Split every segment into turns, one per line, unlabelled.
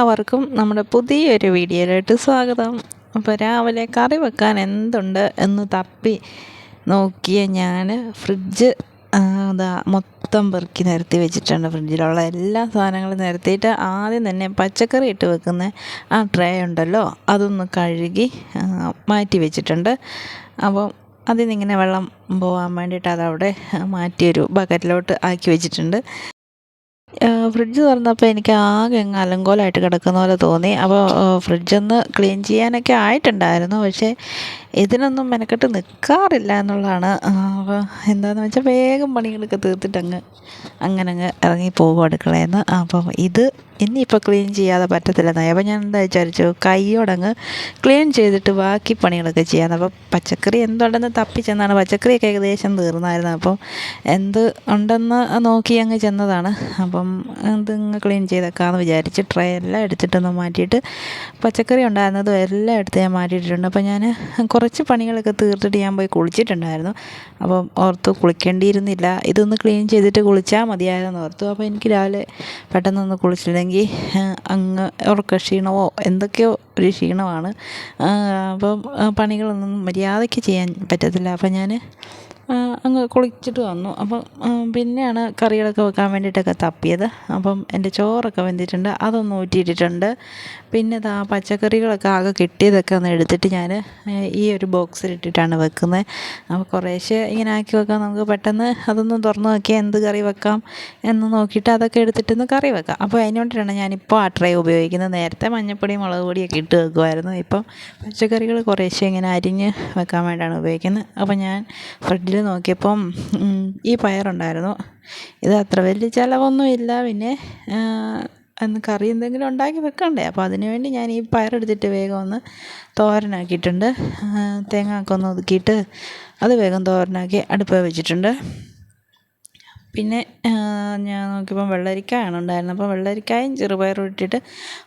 എല്ലാവർക്കും നമ്മുടെ പുതിയൊരു വീഡിയോയിലോട്ട് സ്വാഗതം. അപ്പോൾ രാവിലെ കറി വെക്കാൻ എന്തുണ്ട് എന്ന് തപ്പി നോക്കിയ ഞാൻ ഫ്രിഡ്ജ് മൊത്തം പെറുക്കി നിരത്തി വെച്ചിട്ടുണ്ട്. ഫ്രിഡ്ജിലുള്ള എല്ലാ സാധനങ്ങളും നിരത്തിയിട്ട് ആദ്യം തന്നെ പച്ചക്കറി ഇട്ട് വെക്കുന്ന ആ ട്രേ ഉണ്ടല്ലോ, അതൊന്ന് കഴുകി മാറ്റി വെച്ചിട്ടുണ്ട്. അപ്പം അതിൽ നിന്നിങ്ങനെ വെള്ളം പോകാൻ വേണ്ടിയിട്ട് അതവിടെ മാറ്റിയൊരു ബക്കറ്റിലോട്ട് ആക്കി വെച്ചിട്ടുണ്ട്. ഫ്രിഡ്ജ് തുറന്നപ്പോൾ എനിക്ക് ആകെ അങ്ങ് അലങ്കോലമായിട്ട് കിടക്കുന്ന പോലെ തോന്നി. അപ്പോൾ ഫ്രിഡ്ജൊന്ന് ക്ലീൻ ചെയ്യാനൊക്കെ ആയിട്ടുണ്ടായിരുന്നു, പക്ഷേ ഇതിനൊന്നും മെനക്കെട്ട് നിൽക്കാറില്ല എന്നുള്ളതാണ്. അപ്പോൾ എന്താണെന്ന് വെച്ചാൽ വേഗം പണികളൊക്കെ തീർത്തിട്ട് അങ്ങനെ ഇറങ്ങി പോകും അടുക്കളയിൽ നിന്ന്. അപ്പം ഇത് ഇനിയിപ്പോൾ ക്ലീൻ ചെയ്യാതെ പറ്റത്തില്ലെന്നായി. അപ്പോൾ ഞാൻ എന്താ വിചാരിച്ചു, കൈയോടങ്ങ് ക്ലീൻ ചെയ്തിട്ട് ബാക്കി പണികളൊക്കെ ചെയ്യാമെന്ന്. അപ്പോൾ പച്ചക്കറി എന്തുണ്ടെന്ന് തപ്പി ചെന്നാണ്. പച്ചക്കറിയൊക്കെ ഏകദേശം തീർന്നായിരുന്നു. അപ്പം എന്ത് ഉണ്ടെന്ന് നോക്കി അങ്ങ് ചെന്നതാണ്. അപ്പം ഇതിങ്ങ് ക്ലീൻ ചെയ്തേക്കാമെന്ന് വിചാരിച്ച് ട്രേ എല്ലാം എടുത്തിട്ടൊന്ന് മാറ്റിയിട്ട് പച്ചക്കറി ഉണ്ടായിരുന്നതും എല്ലാം എടുത്ത് ഞാൻ മാറ്റിയിട്ടുണ്ട്. അപ്പോൾ ഞാൻ കുറച്ച് പണികളൊക്കെ തീർത്തിട്ട് ഞാൻ പോയി കുളിച്ചിട്ടുണ്ടായിരുന്നു. അപ്പം ഓർത്തു കുളിക്കേണ്ടിയിരുന്നില്ല, ഇതൊന്ന് ക്ലീൻ ചെയ്തിട്ട് കുളിച്ചാൽ മതിയായെന്ന് ഓർത്തു. അപ്പോൾ എനിക്ക് രാവിലെ പെട്ടെന്നൊന്ന് കുളിച്ചില്ലെങ്കിൽ അങ്ങ് ഉറക്ക ക്ഷീണമോ എന്തൊക്കെയോ ഒരു ക്ഷീണമാണ്. അപ്പം പണികളൊന്നും മര്യാദയ്ക്ക് ചെയ്യാൻ പറ്റത്തില്ല. അപ്പം ഞാൻ അങ്ങ് കുളിച്ചിട്ട് വന്നു. അപ്പം പിന്നെയാണ് കറികളൊക്കെ വെക്കാൻ വേണ്ടിയിട്ടൊക്കെ തപ്പിയത്. അപ്പം എൻ്റെ ചോറൊക്കെ വെന്തിട്ടുണ്ട്, അതൊന്ന് ഊറ്റിയിട്ടിട്ടുണ്ട്. പിന്നെ പച്ചക്കറികളൊക്കെ ആകെ കിട്ടിയതൊക്കെ ഒന്ന് എടുത്തിട്ട് ഞാൻ ഈ ഒരു ബോക്സിലിട്ടിട്ടാണ് വെക്കുന്നത്. അപ്പോൾ കുറേശ്ശെ ഇങ്ങനെ ആക്കി വെക്കാം, നമുക്ക് പെട്ടെന്ന് അതൊന്ന് തുറന്ന് നോക്കിയാൽ എന്ത് കറി വെക്കാം എന്ന് നോക്കിയിട്ട് അതൊക്കെ എടുത്തിട്ടൊന്ന് കറി വെക്കാം. അപ്പോൾ അതിനോട്ടാണ് ഞാനിപ്പോൾ ആ ട്രേ ഉപയോഗിക്കുന്നത്. നേരത്തെ മഞ്ഞൾപ്പൊടി മുളക് പൊടിയൊക്കെ ഇട്ട് വെക്കുമായിരുന്നു. ഇപ്പം പച്ചക്കറികൾ കുറേശ്ശെ ഇങ്ങനെ അരിഞ്ഞ് വെക്കാൻ വേണ്ടിയിട്ടാണ് ഉപയോഗിക്കുന്നത്. അപ്പോൾ ഞാൻ ഫ്രിഡ്ജിൽ നോക്കിയപ്പം ഈ പയറുണ്ടായിരുന്നു. ഇത് അത്ര വലിയ ചിലവൊന്നുമില്ല, പിന്നെ അന്ന് കറി എന്തെങ്കിലും ഉണ്ടാക്കി വെക്കണ്ടേ. അപ്പോൾ അതിന് വേണ്ടി ഞാൻ ഈ പയറെടുത്തിട്ട് വേഗം ഒന്ന് തോരനാക്കിയിട്ടുണ്ട്. തേങ്ങയൊക്കെ ഒന്ന് ഒതുക്കിയിട്ട് അത് വേഗം തോരനാക്കി അടുപ്പിൽ വെച്ചിട്ടുണ്ട്. പിന്നെ ഞാൻ നോക്കിയപ്പോൾ വെള്ളരിക്കയാണ് ഉണ്ടായിരുന്നത്. അപ്പോൾ വെള്ളരിക്കായും ചെറുപയറും ഇട്ടിട്ട്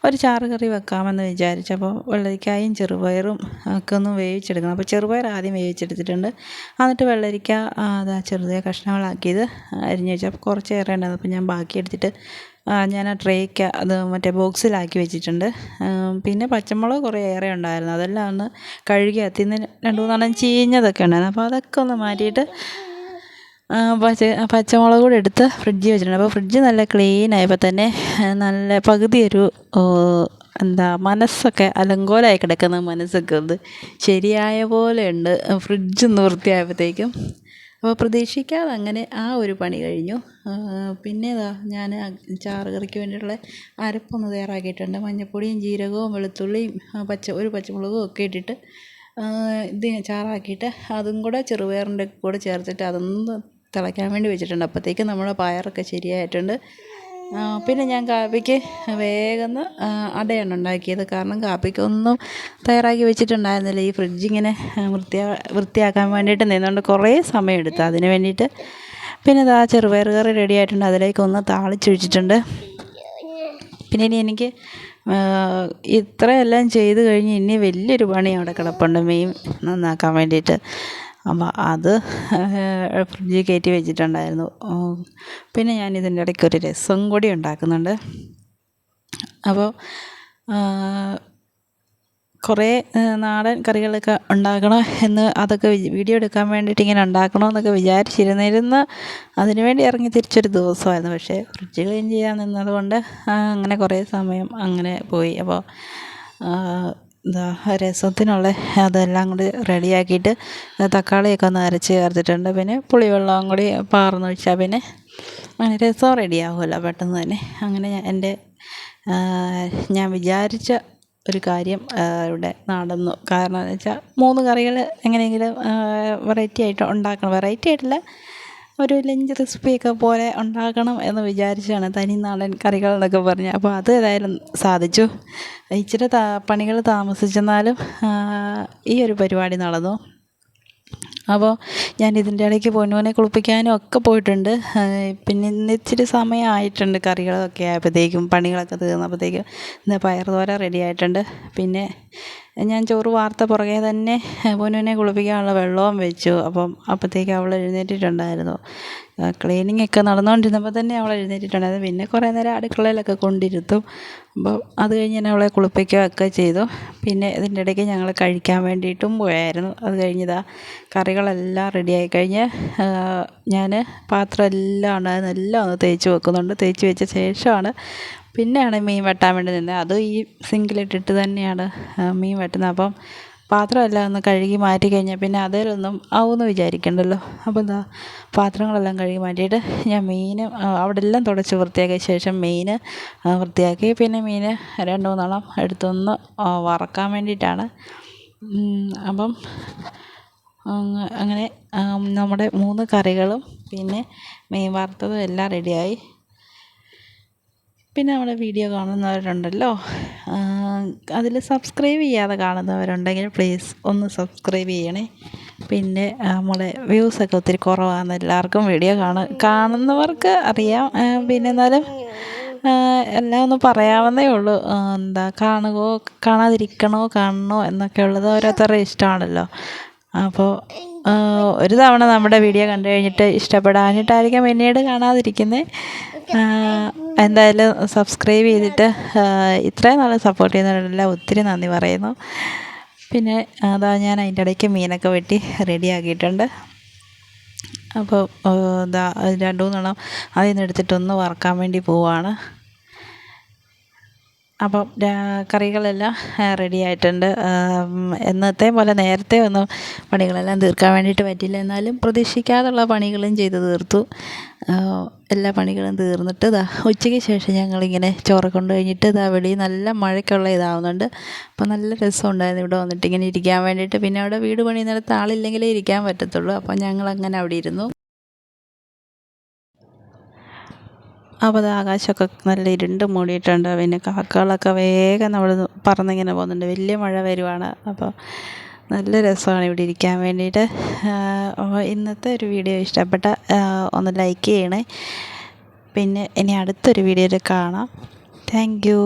ഒരു ചാറ് കറി വെക്കാമെന്ന് വിചാരിച്ചപ്പോൾ വെള്ളരിക്കായും ചെറുപയറും ഒക്കെ ഒന്ന് വേവിച്ചെടുക്കണം. അപ്പോൾ ചെറുപയർ ആദ്യം വേവിച്ചെടുത്തിട്ടുണ്ട്. എന്നിട്ട് വെള്ളരിക്ക ചെറുതായ കഷ്ണങ്ങളാക്കിയത് അരിഞ്ഞ് വെച്ചാൽ കുറച്ചേറെ ഉണ്ടായിരുന്നു. അപ്പോൾ ഞാൻ ബാക്കി എടുത്തിട്ട് ഞാൻ ആ ട്രേക്ക് അത് മറ്റേ ബോക്സിലാക്കി വെച്ചിട്ടുണ്ട്. പിന്നെ പച്ചമുളക് കുറേ ഏറെ ഉണ്ടായിരുന്നു, അതെല്ലാം ഒന്ന് കഴുകി അതിന്ന് 2-3 ചീഞ്ഞതൊക്കെ ഉണ്ടായിരുന്നു. അപ്പോൾ അതൊക്കെ ഒന്ന് മാറ്റിയിട്ട് പച്ചമുളക് കൂടെ എടുത്ത് ഫ്രിഡ്ജിൽ വെച്ചിട്ടുണ്ട്. അപ്പോൾ ഫ്രിഡ്ജ് നല്ല ക്ലീനായപ്പോൾ തന്നെ നല്ല പകുതി ഒരു മനസ്സൊക്കെ അലങ്കോലമായി കിടക്കുന്ന മനസ്സൊക്കെ ഒന്ന് ശരിയായ പോലെ ഉണ്ട് ഫ്രിഡ്ജൊന്ന് വൃത്തിയായപ്പോഴത്തേക്കും. അപ്പോൾ പ്രതീക്ഷിക്കാതെ അങ്ങനെ ആ ഒരു പണി കഴിഞ്ഞു. പിന്നെ ഞാൻ ചാറ് കറിക്ക് വേണ്ടിയിട്ടുള്ള അരപ്പൊന്ന് തയ്യാറാക്കിയിട്ടുണ്ട്. മഞ്ഞൾപ്പൊടിയും ജീരകവും വെളുത്തുള്ളിയും ഒരു പച്ചമുളകും ഒക്കെ ഇട്ടിട്ട് ഇത് ചാറാക്കിയിട്ട് അതും കൂടെ ചെറുപയറിൻ്റെ കൂടെ ചേർത്തിട്ട് അതൊന്ന് തിളയ്ക്കാൻ വേണ്ടി വെച്ചിട്ടുണ്ട്. അപ്പോഴത്തേക്കും നമ്മുടെ പയറൊക്കെ ശരിയായിട്ടുണ്ട്. പിന്നെ ഞാൻ കാപ്പിക്ക് വേഗം അടയാണ് ഉണ്ടാക്കിയത്. കാരണം കാപ്പിക്കൊന്നും തയ്യാറാക്കി വെച്ചിട്ടുണ്ടായിരുന്നില്ല. ഈ ഫ്രിഡ്ജിങ്ങനെ വൃത്തിയാക്കാൻ വേണ്ടിയിട്ട് നിന്നുകൊണ്ട് കുറേ സമയം എടുത്തു അതിന് വേണ്ടിയിട്ട്. പിന്നെ ചെറുപയർ കറി റെഡി ആയിട്ടുണ്ട്, അതിലേക്കൊന്ന് താളിച്ചൊഴിച്ചിട്ടുണ്ട്. പിന്നെ ഇനി എനിക്ക് ഇത്രയെല്ലാം ചെയ്ത് കഴിഞ്ഞ് ഇനി വലിയൊരു പണി അവിടെ കിടപ്പുണ്ട്, മീൻ നന്നാക്കാൻ വേണ്ടിയിട്ട്. അപ്പോൾ അത് ഫ്രിഡ്ജിൽ കയറ്റി വെച്ചിട്ടുണ്ടായിരുന്നു. പിന്നെ ഞാൻ ഇതിൻ്റെ ഇടയ്ക്ക് ഒരു രസം കൂടി ഉണ്ടാക്കുന്നുണ്ട്. അപ്പോൾ കുറേ നാടൻ കറികളൊക്കെ ഉണ്ടാക്കണം എന്ന് അതൊക്കെ വീഡിയോ എടുക്കാൻ വേണ്ടിയിട്ട് ഇങ്ങനെ ഉണ്ടാക്കണമെന്നൊക്കെ വിചാരിച്ചിരുന്നിരുന്നു. അതിനു വേണ്ടി ഇറങ്ങി തിരിച്ചൊരു ദിവസമായിരുന്നു. പക്ഷേ ഫ്രിഡ്ജ് ക്ലീൻ ചെയ്യാൻ നിന്നതുകൊണ്ട് അങ്ങനെ കുറേ സമയം അങ്ങനെ പോയി. അപ്പോൾ രസത്തിനുള്ള അതെല്ലാം കൂടി റെഡിയാക്കിയിട്ട് തക്കാളിയൊക്കെ ഒന്ന് അരച്ച് ചേർത്തിട്ടുണ്ട്. പിന്നെ പുളിവെള്ളം കൂടി പാർന്നൊഴിച്ചാൽ പിന്നെ അങ്ങനെ രസം റെഡിയാകുമല്ലോ പെട്ടെന്ന് തന്നെ. അങ്ങനെ ഞാൻ വിചാരിച്ച ഒരു കാര്യം ഇവിടെ നടന്നു. കാരണം എന്ന് വെച്ചാൽ 3 കറികൾ എങ്ങനെയെങ്കിലും വെറൈറ്റി ആയിട്ട് ഉണ്ടാക്കണം. വെറൈറ്റി ആയിട്ടില്ല, ഒരു ലഞ്ച് റെസിപ്പിയൊക്കെ പോലെ ഉണ്ടാക്കണം എന്ന് വിചാരിച്ചാണ്, തനി നാടൻ കറികൾ എന്നൊക്കെ പറഞ്ഞ്. അപ്പോൾ അത് ഏതായാലും സാധിച്ചു. ഇച്ചിരി പണികൾ താമസിച്ചെന്നാലും ഈ ഒരു പരിപാടി നടന്നു. അപ്പോൾ ഞാൻ ഇതിൻ്റെ ഇടയ്ക്ക് പൊന്നുവിനെ കുളിപ്പിക്കാനും ഒക്കെ പോയിട്ടുണ്ട്. പിന്നെ ഇന്ന് ഇച്ചിരി സമയമായിട്ടുണ്ട്, കറികളൊക്കെ ആയപ്പോഴത്തേക്കും പണികളൊക്കെ തീർന്നപ്പോഴത്തേക്കും. ഇന്ന് പയർ തോര റെഡി ആയിട്ടുണ്ട്. പിന്നെ ഞാൻ ചോറ് വാർത്ത പുറകെ തന്നെ പൊന്നുവിനെ കുളിപ്പിക്കാനുള്ള വെള്ളവും വെച്ചു. അപ്പോഴത്തേക്ക് അവൾ എഴുന്നേറ്റിട്ടുണ്ടായിരുന്നു. ക്ലീനിങ് ഒക്കെ നടന്നുകൊണ്ടിരുന്നപ്പോൾ തന്നെ അവൾ എഴുന്നേറ്റിട്ടുണ്ടായിരുന്നു. പിന്നെ കുറേ നേരം അടുക്കളയിലൊക്കെ കൊണ്ടിരുത്തും. അത് കഴിഞ്ഞ് ഞാൻ അവളെ കുളിപ്പിക്കുകയൊക്കെ ചെയ്തു. പിന്നെ ഇതിൻ്റെ ഇടയ്ക്ക് ഞങ്ങൾ കഴിക്കാൻ വേണ്ടിയിട്ടും പോയായിരുന്നു. അത് കഴിഞ്ഞ് കറികളെല്ലാം റെഡിയായി കഴിഞ്ഞ് ഞാൻ പാത്രം എല്ലാം ഉണ്ടായിരുന്നു, എല്ലാം ഒന്ന് തേച്ച് വെക്കുന്നുണ്ട്. തേച്ച് വെച്ച ശേഷമാണ് പിന്നെയാണ് മീൻ വെട്ടാൻ വേണ്ടി നിന്നത്. അതും ഈ സിങ്കിലിട്ടിട്ട് തന്നെയാണ് മീൻ വെട്ടുന്നത്. പാത്രമെല്ലാം ഒന്ന് കഴുകി മാറ്റി കഴിഞ്ഞാൽ പിന്നെ അതിലൊന്നും ആവുമെന്ന് വിചാരിക്കണ്ടല്ലോ. പാത്രങ്ങളെല്ലാം കഴുകി മാറ്റിയിട്ട് ഞാൻ മീൻ അവിടെ എല്ലാം തുടച്ച് വൃത്തിയാക്കിയ ശേഷം മീൻ വൃത്തിയാക്കി. പിന്നെ മീൻ 2-3 എടുത്തൊന്ന് വറക്കാൻ വേണ്ടിയിട്ടാണ്. അങ്ങനെ നമ്മുടെ 3 കറികളും പിന്നെ മീൻ വറുത്തതും എല്ലാം റെഡിയായി. പിന്നെ നമ്മുടെ വീഡിയോ കാണുന്നവരുണ്ടല്ലോ, അതിൽ സബ്സ്ക്രൈബ് ചെയ്യാതെ കാണുന്നവരുണ്ടെങ്കിൽ പ്ലീസ് ഒന്ന് സബ്സ്ക്രൈബ് ചെയ്യണേ. പിന്നെ നമ്മുടെ വ്യൂസൊക്കെ ഒത്തിരി കുറവാണ്. എല്ലാവർക്കും വീഡിയോ കാണുന്നവർക്ക് അറിയാം. പിന്നെ എന്നാലും എല്ലാം ഒന്ന് പറയാവുന്നേ ഉള്ളൂ. കാണുകയോ കാണണോ എന്നൊക്കെ ഉള്ളത് ഓരോരുത്തരുടെ ഇഷ്ടമാണല്ലോ. ഒരു തവണ നമ്മുടെ വീഡിയോ കണ്ടു കഴിഞ്ഞിട്ട് ഇഷ്ടപ്പെടാഞ്ഞിട്ടായിരിക്കും പിന്നീട് കാണാതിരിക്കുന്നത്. എന്തായാലും സബ്സ്ക്രൈബ് ചെയ്തിട്ട് ഇത്രയും നാൾ സപ്പോർട്ട് ചെയ്യുന്നവരെല്ലാം ഒത്തിരി നന്ദി പറയുന്നു. പിന്നെ ഞാൻ അതിൻ്റെ ഇടയ്ക്ക് മീനൊക്കെ വെട്ടി റെഡിയാക്കിയിട്ടുണ്ട്. 2-3 അതിൽ നിന്ന് എടുത്തിട്ടൊന്ന് വറുക്കാൻ വേണ്ടി പോവുകയാണ്. കറികളെല്ലാം റെഡി ആയിട്ടുണ്ട്. എന്നത്തെ പോലെ നേരത്തെ ഒന്നും പണികളെല്ലാം തീർക്കാൻ വേണ്ടിയിട്ട് പറ്റില്ല. എന്നാലും പ്രതീക്ഷിക്കാതുള്ള പണികളും ചെയ്ത് തീർത്തു. എല്ലാ പണികളും തീർന്നിട്ട് ഉച്ചയ്ക്ക് ശേഷം ഞങ്ങളിങ്ങനെ ചോറ് കൊണ്ട് കഴിഞ്ഞിട്ട് വെളിയിൽ നല്ല മഴയ്ക്കുള്ള ഇതാവുന്നുണ്ട്. നല്ല രസമുണ്ടായിരുന്നു ഇവിടെ വന്നിട്ട് ഇങ്ങനെ ഇരിക്കാൻ വേണ്ടിയിട്ട്. പിന്നെ അവിടെ വീട് പണിയുന്നിടത്ത് ആളില്ലെങ്കിലേ ഇരിക്കാൻ പറ്റത്തുള്ളൂ. ഞങ്ങളങ്ങനെ അവിടെ ഇരുന്നു. ആകാശമൊക്കെ നല്ല ഇരുണ്ട് മൂടിയിട്ടുണ്ട്. പിന്നെ കാക്കകളൊക്കെ വേഗം നമ്മൾ പറന്നിങ്ങനെ പോകുന്നുണ്ട്. വലിയ മഴ വരുവാണ്. നല്ല രസമാണ് ഇവിടെ ഇരിക്കാൻ വേണ്ടിയിട്ട്. ഇന്നത്തെ ഒരു വീഡിയോ ഇഷ്ടപ്പെട്ട ഒന്ന് ലൈക്ക് ചെയ്യണേ. പിന്നെ ഇനി അടുത്തൊരു വീഡിയോയിൽ കാണാം. Thank you.